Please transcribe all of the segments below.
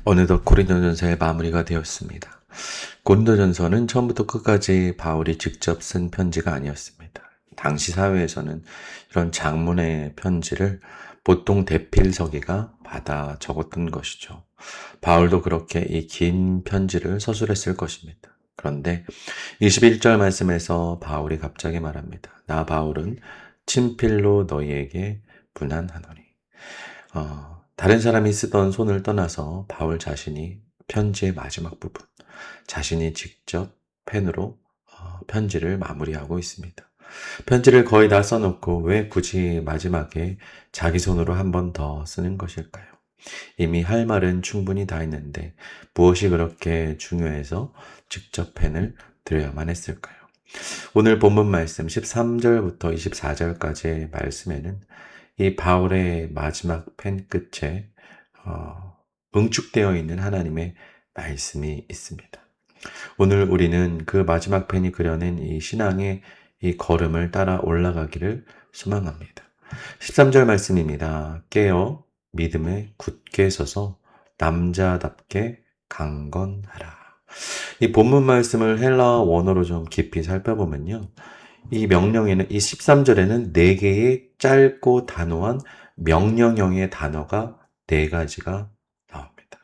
어느덧 고린도전서의 마무리가 되었습니다. 고린도전서는 처음부터 끝까지 바울이 직접 쓴 편지가 아니었습니다. 당시 사회에서는 이런 장문의 편지를 보통 대필서기가 받아 적었던 것이죠. 바울도 그렇게 이 긴 편지를 서술해 쓸 것입니다. 그런데 21절 말씀에서 바울이 갑자기 말합니다. 나 바울은 친필로 너희에게 문안하노니. 다른 사람이 쓰던 손을 떠나서 바울 자신이 편지의 마지막 부분, 자신이 직접 펜으로 편지를 마무리하고 있습니다. 편지를 거의 다 써놓고 왜 굳이 마지막에 자기 손으로 한 번 더 쓰는 것일까요? 이미 할 말은 충분히 다 했는데 무엇이 그렇게 중요해서 직접 펜을 들여야만 했을까요? 오늘 본문 말씀 13절부터 24절까지의 말씀에는 이 바울의 마지막 펜 끝에 응축되어 있는 하나님의 말씀이 있습니다. 오늘 우리는 그 마지막 펜이 그려낸 이 신앙의 이 걸음을 따라 올라가기를 소망합니다. 13절 말씀입니다. 깨어 믿음에 굳게 서서 남자답게 강건하라. 이 본문 말씀을 헬라어 원어로 좀 깊이 살펴보면요. 이 명령에는, 이 13절에는 4개의 짧고 단호한 명령형의 단어가 4가지가 나옵니다.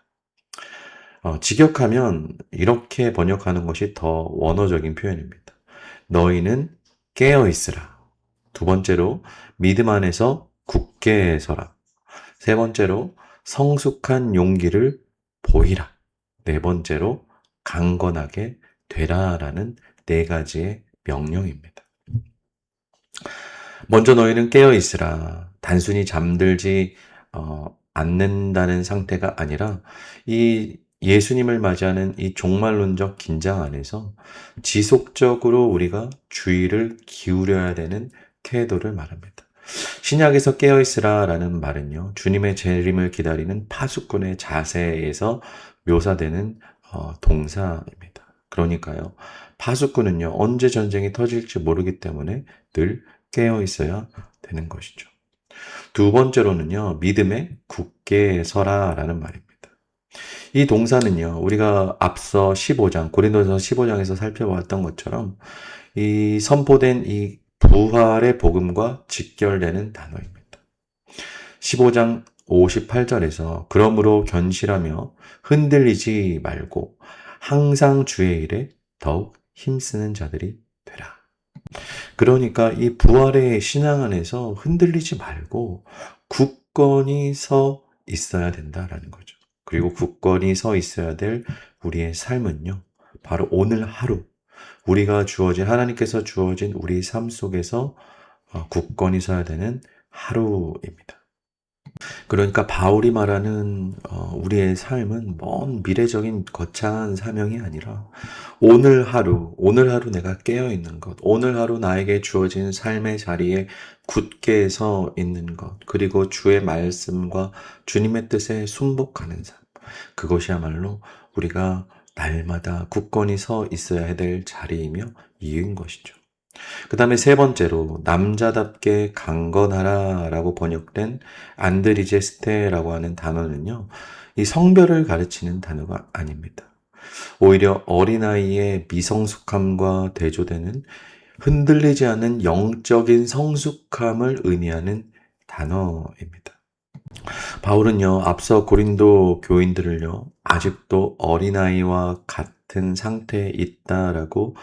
직역하면 이렇게 번역하는 것이 더 원어적인 표현입니다. 너희는 깨어 있으라. 두 번째로 믿음 안에서 굳게 서라. 세 번째로 성숙한 용기를 보이라. 네 번째로 강건하게 되라라는 4가지의 명령입니다. 먼저 너희는 깨어 있으라. 단순히 잠들지 않는다는 상태가 아니라 이 예수님을 맞이하는 이 종말론적 긴장 안에서 지속적으로 우리가 주의를 기울여야 되는 태도를 말합니다. 신약에서 깨어있으라 라는 말은요, 주님의 재림을 기다리는 파수꾼의 자세에서 묘사되는 동사입니다. 그러니까요, 파수꾼은요, 언제 전쟁이 터질지 모르기 때문에 늘 깨어있어야 되는 것이죠. 두 번째로는요, 믿음에 굳게 서라 라는 말입니다. 이 동사는요, 우리가 앞서 15장, 고린도서 15장에서 살펴봤던 것처럼 이 선포된 이 부활의 복음과 직결되는 단어입니다. 15장 58절에서 그러므로 견실하며 흔들리지 말고 항상 주의 일에 더욱 힘쓰는 자들이 되라. 그러니까 이 부활의 신앙 안에서 흔들리지 말고 굳건히 서 있어야 된다라는 거죠. 그리고 굳건히 서 있어야 될 우리의 삶은요, 바로 오늘 하루 우리가 하나님께서 주어진 우리 삶 속에서 굳건히 서야 되는 하루입니다. 그러니까 바울이 말하는 우리의 삶은 먼 미래적인 거창한 사명이 아니라 오늘 하루 내가 깨어있는 것, 오늘 하루 나에게 주어진 삶의 자리에 굳게 서 있는 것, 그리고 주의 말씀과 주님의 뜻에 순복하는 삶, 그것이야말로 우리가 날마다 굳건히 서 있어야 될 자리이며 이유인 것이죠. 그 다음에 세 번째로 남자답게 강건하라 라고 번역된 안드리제스테라고 하는 단어는요, 이 성별을 가르치는 단어가 아닙니다. 오히려 어린아이의 미성숙함과 대조되는 흔들리지 않은 영적인 성숙함을 의미하는 단어입니다. 바울은요, 앞서 고린도 교인들을요, 아직도 어린아이와 같은 상태에 있다라고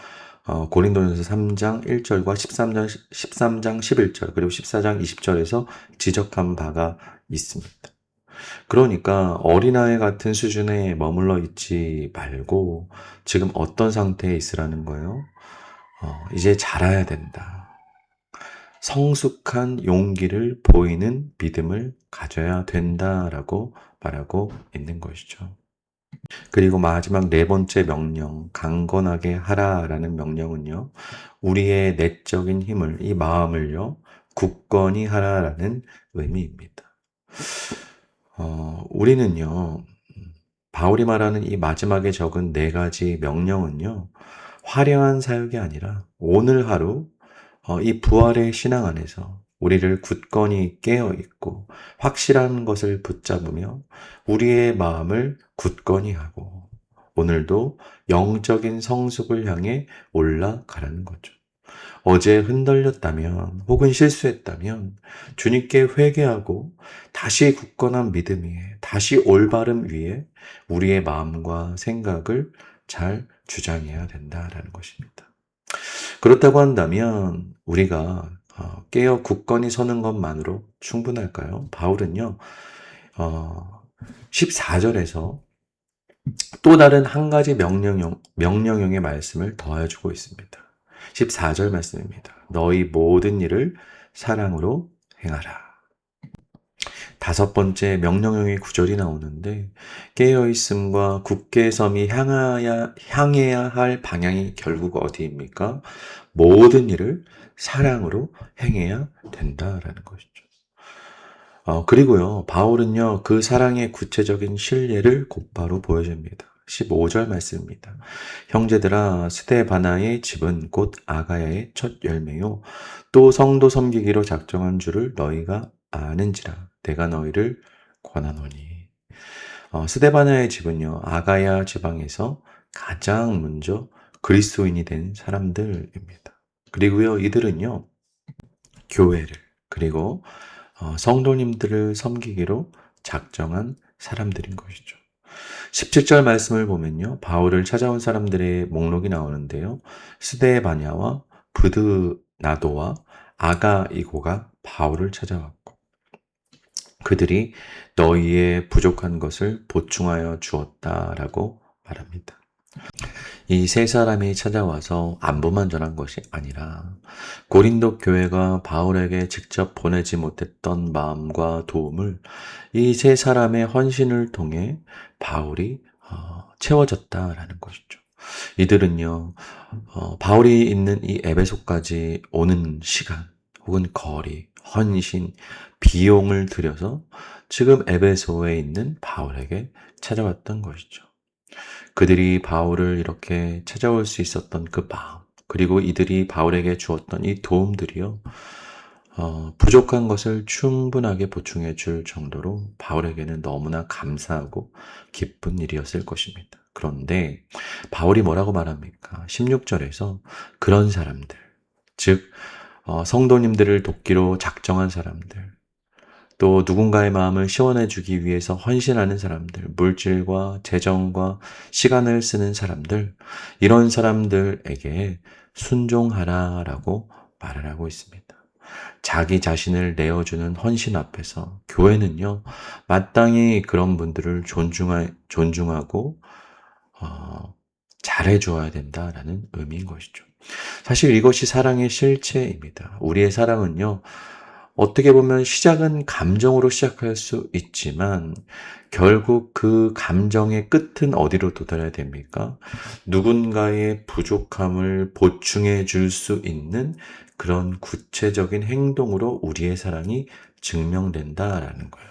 고린도전서 3장 1절과 13장 11절 그리고 14장 20절에서 지적한 바가 있습니다. 그러니까 어린아이 같은 수준에 머물러 있지 말고 지금 어떤 상태에 있으라는 거예요? 이제 자라야 된다. 성숙한 용기를 보이는 믿음을 가져야 된다라고 말하고 있는 것이죠. 그리고 마지막 네 번째 명령, 강건하게 하라라는 명령은요, 우리의 내적인 힘을, 이 마음을요, 굳건히 하라라는 의미입니다. 우리는요, 바울이 말하는 이 마지막에 적은 4가지 명령은요, 화려한 사역이 아니라 오늘 하루, 이 부활의 신앙 안에서 우리를 굳건히 깨어있고 확실한 것을 붙잡으며 우리의 마음을 굳건히 하고 오늘도 영적인 성숙을 향해 올라가라는 거죠. 어제 흔들렸다면 혹은 실수했다면 주님께 회개하고 다시 굳건한 믿음 위에 다시 올바름 위에 우리의 마음과 생각을 잘 주장해야 된다라는 것입니다. 그렇다고 한다면 우리가 깨어 굳건히 서는 것만으로 충분할까요? 바울은요 14절에서 또 다른 한 가지 명령형의 말씀을 더해주고 있습니다. 14절 말씀입니다. 너희 모든 일을 사랑으로 행하라. 다섯 번째 명령형의 구절이 나오는데 깨어있음과 굳게 섬이 향해야 할 방향이 결국 어디입니까? 모든 일을 사랑으로 행해야 된다라는 것이죠. 그리고요, 바울은요, 그 사랑의 구체적인 실례를 곧바로 보여줍니다. 15절 말씀입니다. 형제들아, 스데바나의 집은 곧 아가야의 첫 열매요. 또 성도 섬기기로 작정한 줄을 너희가 아는지라. 내가 너희를 권하노니. 스데바나의 집은요, 아가야 지방에서 가장 먼저 그리스도인이 된 사람들입니다. 그리고요, 이들은요, 교회를, 그리고 성도님들을 섬기기로 작정한 사람들인 것이죠. 17절 말씀을 보면요. 바울을 찾아온 사람들의 목록이 나오는데요. 스데바냐와 브드나도와 아가이고가 바울을 찾아왔고 그들이 너희의 부족한 것을 보충하여 주었다라고 말합니다. 이 세 사람이 찾아와서 안부만 전한 것이 아니라 고린도 교회가 바울에게 직접 보내지 못했던 마음과 도움을 이 세 사람의 헌신을 통해 바울이 채워졌다라는 것이죠. 이들은요, 바울이 있는 이 에베소까지 오는 시간 혹은 거리, 헌신, 비용을 들여서 지금 에베소에 있는 바울에게 찾아왔던 것이죠. 그들이 바울을 이렇게 찾아올 수 있었던 그 마음, 그리고 이들이 바울에게 주었던 이 도움들이요, 부족한 것을 충분하게 보충해 줄 정도로 바울에게는 너무나 감사하고 기쁜 일이었을 것입니다. 그런데 바울이 뭐라고 말합니까? 16절에서 그런 사람들, 즉 성도님들을 돕기로 작정한 사람들, 또 누군가의 마음을 시원해 주기 위해서 헌신하는 사람들, 물질과 재정과 시간을 쓰는 사람들, 이런 사람들에게 순종하라라고 말을 하고 있습니다. 자기 자신을 내어주는 헌신 앞에서 교회는요, 마땅히 그런 분들을 존중하고 잘해줘야 된다라는 의미인 것이죠. 사실 이것이 사랑의 실체입니다. 우리의 사랑은요, 어떻게 보면 시작은 감정으로 시작할 수 있지만 결국 그 감정의 끝은 어디로 도달해야 됩니까? 누군가의 부족함을 보충해 줄 수 있는 그런 구체적인 행동으로 우리의 사랑이 증명된다라는 거예요.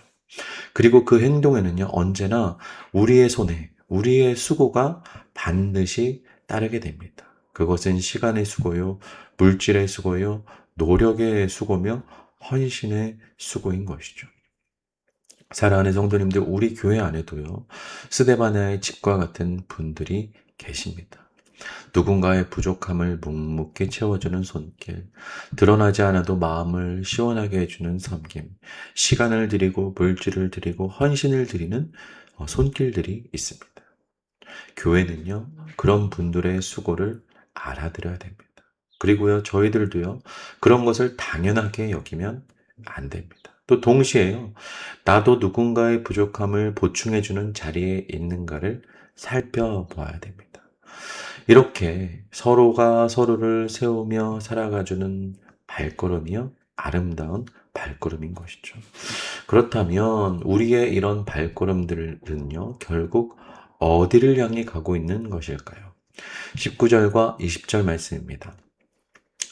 그리고 그 행동에는요, 언제나 우리의 손에, 우리의 수고가 반드시 따르게 됩니다. 그것은 시간의 수고요, 물질의 수고요, 노력의 수고며 헌신의 수고인 것이죠. 사랑하는 성도님들, 우리 교회 안에도요, 스데바나의 집과 같은 분들이 계십니다. 누군가의 부족함을 묵묵히 채워주는 손길, 드러나지 않아도 마음을 시원하게 해주는 섬김, 시간을 드리고 물질을 드리고 헌신을 드리는 손길들이 있습니다. 교회는요, 그런 분들의 수고를 알아들어야 됩니다. 그리고요, 저희들도요, 그런 것을 당연하게 여기면 안 됩니다. 또 동시에요, 나도 누군가의 부족함을 보충해주는 자리에 있는가를 살펴보아야 됩니다. 이렇게 서로가 서로를 세우며 살아가주는 발걸음이요, 아름다운 발걸음인 것이죠. 그렇다면 우리의 이런 발걸음들은요, 결국 어디를 향해 가고 있는 것일까요? 19절과 20절 말씀입니다.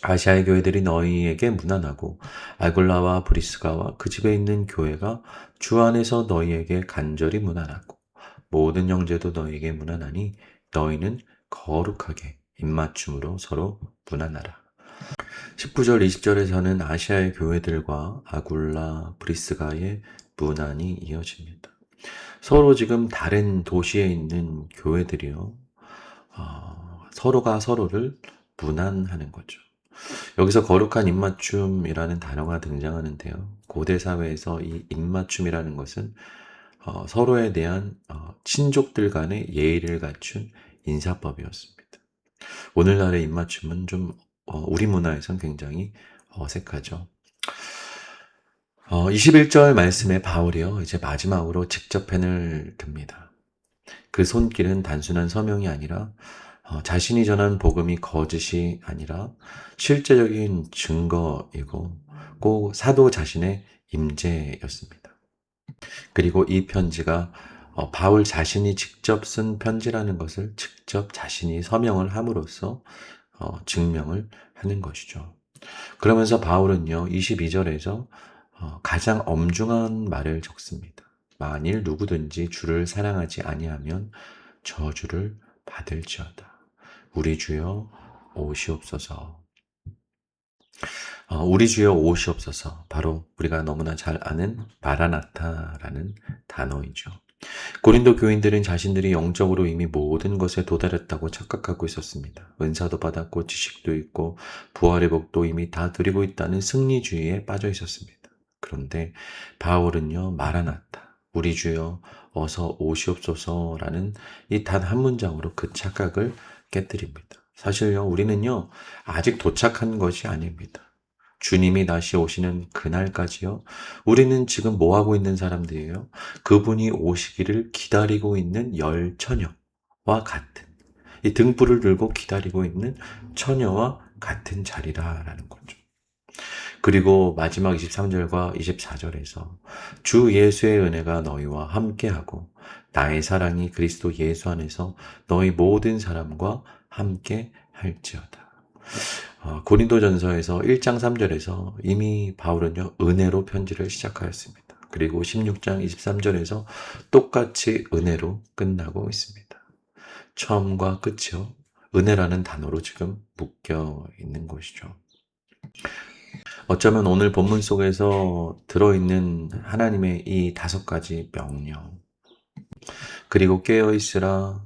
아시아의 교회들이 너희에게 문안하고 알골라와 브리스가와 그 집에 있는 교회가 주 안에서 너희에게 간절히 문안하고 모든 형제도 너희에게 문안하니 너희는 거룩하게 입맞춤으로 서로 문안하라. 19절, 20절에서는 아시아의 교회들과 아굴라, 브리스가의 문안이 이어집니다. 서로 지금 다른 도시에 있는 교회들이요. 서로가 서로를 문안하는 거죠. 여기서 거룩한 입맞춤이라는 단어가 등장하는데요. 고대 사회에서 이 입맞춤이라는 것은 서로에 대한 친족들 간의 예의를 갖춘 인사법이었습니다. 오늘날의 입맞춤은 좀 우리 문화에선 굉장히 어색하죠. 21절 말씀에 바울이요, 이제 마지막으로 직접 펜을 듭니다. 그 손길은 단순한 서명이 아니라 자신이 전한 복음이 거짓이 아니라 실제적인 증거이고 꼭 사도 자신의 임재였습니다. 그리고 이 편지가 바울 자신이 직접 쓴 편지라는 것을 직접 자신이 서명을 함으로써 증명을 하는 것이죠. 그러면서 바울은요, 22절에서 가장 엄중한 말을 적습니다. 만일 누구든지 주를 사랑하지 아니하면 저주를 받을지어다. 우리 주여 오시옵소서. 우리 주여 오시옵소서. 바로 우리가 너무나 잘 아는 마라나타라는 단어이죠. 고린도 교인들은 자신들이 영적으로 이미 모든 것에 도달했다고 착각하고 있었습니다. 은사도 받았고 지식도 있고 부활의 복도 이미 다 누리고 있다는 승리주의에 빠져 있었습니다. 그런데 바울은요, 마라나타, 우리 주여 어서 오시옵소서라는 이 단 한 문장으로 그 착각을 깨뜨립니다. 사실요, 우리는요, 아직 도착한 것이 아닙니다. 주님이 다시 오시는 그날까지요, 우리는 지금 뭐 하고 있는 사람들이에요? 그분이 오시기를 기다리고 있는 열 처녀와 같은, 이 등불을 들고 기다리고 있는 처녀와 같은 자리라라는 거죠. 그리고 마지막 23절과 24절에서 주 예수의 은혜가 너희와 함께하고 나의 사랑이 그리스도 예수 안에서 너희 모든 사람과 함께 할지어다. 고린도전서에서 1장 3절에서 이미 바울은요, 은혜로 편지를 시작하였습니다. 그리고 16장 23절에서 똑같이 은혜로 끝나고 있습니다. 처음과 끝이요, 은혜라는 단어로 지금 묶여 있는 것이죠. 어쩌면 오늘 본문 속에서 들어있는 하나님의 이 5가지 명령, 그리고 깨어있으라는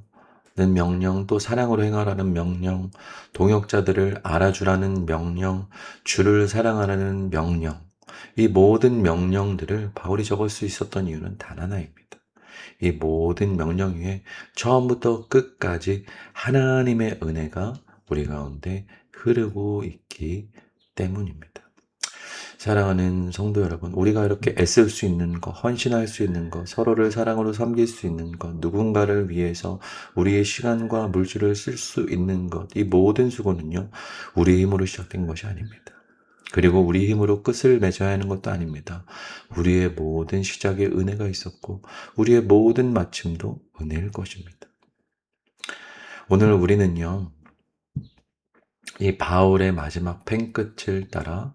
명령, 또 사랑으로 행하라는 명령, 동역자들을 알아주라는 명령, 주를 사랑하라는 명령, 이 모든 명령들을 바울이 적을 수 있었던 이유는 단 하나입니다. 이 모든 명령 위에 처음부터 끝까지 하나님의 은혜가 우리 가운데 흐르고 있기 때문입니다. 사랑하는 성도 여러분, 우리가 이렇게 애쓸 수 있는 것, 헌신할 수 있는 것, 서로를 사랑으로 섬길 수 있는 것, 누군가를 위해서 우리의 시간과 물질을 쓸 수 있는 것, 이 모든 수고는요, 우리의 힘으로 시작된 것이 아닙니다. 그리고 우리 힘으로 끝을 맺어야 하는 것도 아닙니다. 우리의 모든 시작에 은혜가 있었고 우리의 모든 마침도 은혜일 것입니다. 오늘 우리는요, 이 바울의 마지막 펜끝을 따라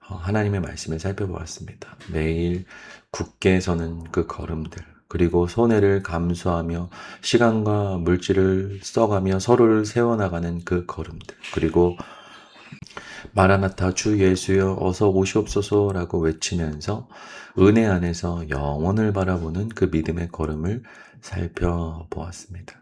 하나님의 말씀을 살펴보았습니다. 매일 굳게 서는 그 걸음들, 그리고 손해를 감수하며 시간과 물질을 써가며 서로를 세워나가는 그 걸음들, 그리고 마라나타 주 예수여 어서 오시옵소서라고 외치면서 은혜 안에서 영원을 바라보는 그 믿음의 걸음을 살펴보았습니다.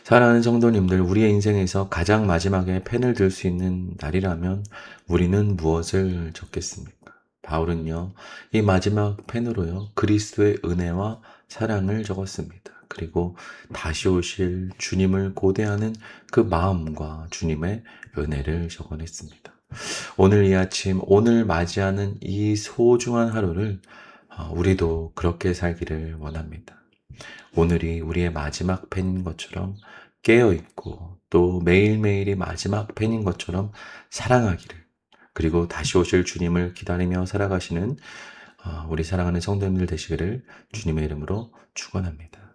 사랑하는 성도님들, 우리의 인생에서 가장 마지막에 펜을 들 수 있는 날이라면 우리는 무엇을 적겠습니까? 바울은요, 이 마지막 펜으로요, 그리스도의 은혜와 사랑을 적었습니다. 그리고 다시 오실 주님을 고대하는 그 마음과 주님의 은혜를 적어냈습니다. 오늘 이 아침, 오늘 맞이하는 이 소중한 하루를 우리도 그렇게 살기를 원합니다. 오늘이 우리의 마지막 펜인 것처럼 깨어있고 또 매일매일이 마지막 펜인 것처럼 사랑하기를, 그리고 다시 오실 주님을 기다리며 살아가시는 우리 사랑하는 성도님들 되시기를 주님의 이름으로 축원합니다.